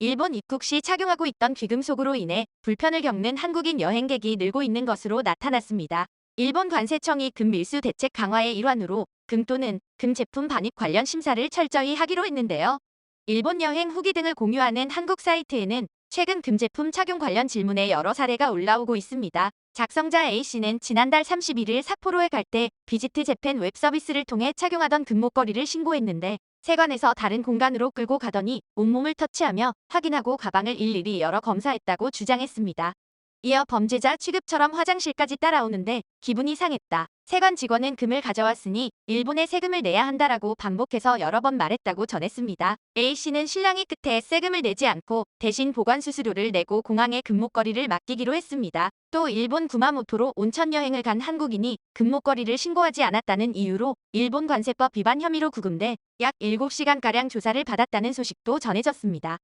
일본 입국 시 착용하고 있던 귀금속으로 인해 불편을 겪는 한국인 여행객이 늘고 있는 것으로 나타났습니다. 일본 관세청이 금 밀수 대책 강화의 일환으로 금 또는 금 제품 반입 관련 심사를 철저히 하기로 했는데요. 일본 여행 후기 등을 공유하는 한국 사이트에는 최근 금 제품 착용 관련 질문에 여러 사례가 올라오고 있습니다. 작성자 A씨는 지난달 31일 삿포로에 갈 때 비지트 재팬 웹 서비스를 통해 착용하던 금목걸이를 신고했는데 세관에서 다른 공간으로 끌고 가더니 온몸을 터치하며 확인하고 가방을 일일이 열어 검사했다고 주장했습니다. 이어 범죄자 취급처럼 화장실까지 따라오는데 기분이 상했다. 세관 직원은 금을 가져왔으니 일본에 세금을 내야 한다라고 반복해서 여러 번 말했다고 전했습니다. A씨는 신랑이 끝에 세금을 내지 않고 대신 보관 수수료를 내고 공항에 금목걸이를 맡기기로 했습니다. 또 일본 구마모토로 온천 여행을 간 한국인이 금목걸이를 신고하지 않았다는 이유로 일본 관세법 위반 혐의로 구금돼 약 7시간가량 조사를 받았다는 소식도 전해졌습니다.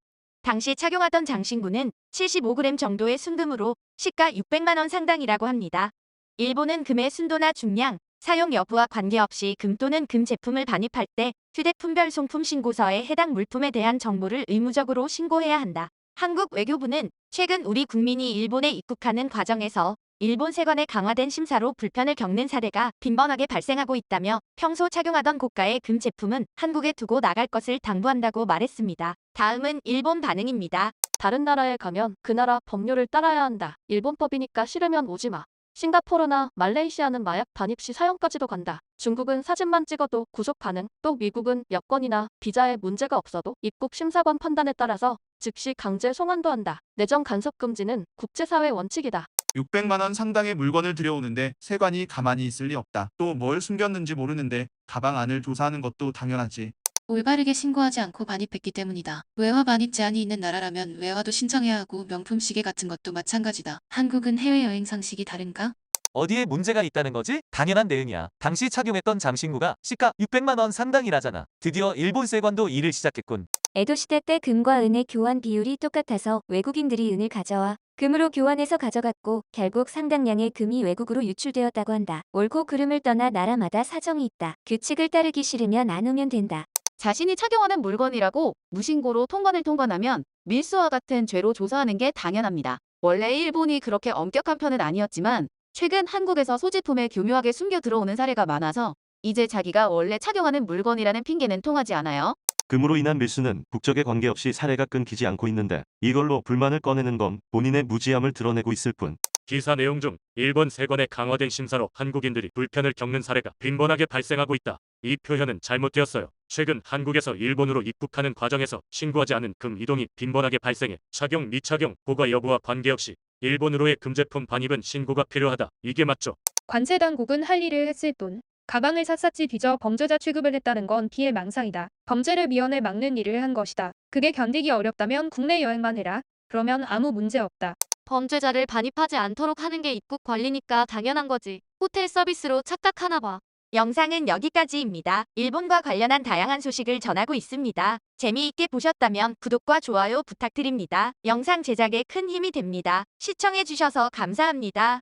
당시 착용하던 장신구는 75g 정도의 순금으로 시가 600만 원 상당이라고 합니다. 일본은 금의 순도나 중량, 사용 여부와 관계없이 금 또는 금 제품을 반입할 때 휴대폰별 송품 신고서에 해당 물품에 대한 정보를 의무적으로 신고해야 한다. 한국 외교부는 최근 우리 국민이 일본에 입국하는 과정에서 일본 세관의 강화된 심사로 불편을 겪는 사례가 빈번하게 발생하고 있다며 평소 착용하던 고가의 금 제품은 한국에 두고 나갈 것을 당부한다고 말했습니다. 다음은 일본 반응입니다. 다른 나라에 가면 그 나라 법률을 따라야 한다. 일본법이니까 싫으면 오지 마. 싱가포르나 말레이시아는 마약 반입 시 사형까지도 간다. 중국은 사진만 찍어도 구속 가능. 또 미국은 여권이나 비자에 문제가 없어도 입국 심사관 판단에 따라서 즉시 강제 송환도 한다. 내정 간섭 금지는 국제사회 원칙이다. 600만 원 상당의 물건을 들여오는데 세관이 가만히 있을 리 없다. 또 뭘 숨겼는지 모르는데 가방 안을 조사하는 것도 당연하지. 올바르게 신고하지 않고 반입했기 때문이다. 외화 반입 제한이 있는 나라라면 외화도 신청해야 하고 명품 시계 같은 것도 마찬가지다. 한국은 해외여행 상식이 다른가? 어디에 문제가 있다는 거지? 당연한 대응이야. 당시 착용했던 장신구가 시가 600만 원 상당이라잖아. 드디어 일본 세관도 일을 시작했군. 에도시대 때 금과 은의 교환 비율이 똑같아서 외국인들이 은을 가져와 금으로 교환해서 가져갔고 결국 상당량의 금이 외국으로 유출되었다고 한다. 옳고 그름을 떠나 나라마다 사정이 있다. 규칙을 따르기 싫으면 안 오면 된다. 자신이 착용하는 물건이라고 무신고로 통관을 통관하면 밀수와 같은 죄로 조사하는 게 당연합니다. 원래 일본이 그렇게 엄격한 편은 아니었지만 최근 한국에서 소지품을 교묘하게 숨겨 들어오는 사례가 많아서 이제 자기가 원래 착용하는 물건이라는 핑계는 통하지 않아요. 금으로 인한 밀수는 국적에 관계없이 사례가 끊기지 않고 있는데 이걸로 불만을 꺼내는 건 본인의 무지함을 드러내고 있을 뿐. 기사 내용 중 일본 세관의 강화된 심사로 한국인들이 불편을 겪는 사례가 빈번하게 발생하고 있다. 이 표현은 잘못되었어요. 최근 한국에서 일본으로 입국하는 과정에서 신고하지 않은 금 이동이 빈번하게 발생해 착용 미착용 보관 여부와 관계없이 일본으로의 금제품 반입은 신고가 필요하다. 이게 맞죠? 관세 당국은 할 일을 했을 뿐 가방을 샅샅이 뒤져 범죄자 취급을 했다는 건 피해망상이다. 범죄를 미연에 막는 일을 한 것이다. 그게 견디기 어렵다면 국내 여행만 해라. 그러면 아무 문제 없다. 범죄자를 반입하지 않도록 하는 게 입국 관리니까 당연한 거지. 호텔 서비스로 착각하나 봐. 영상은 여기까지입니다. 일본과 관련한 다양한 소식을 전하고 있습니다. 재미있게 보셨다면 구독과 좋아요 부탁드립니다. 영상 제작에 큰 힘이 됩니다. 시청해주셔서 감사합니다.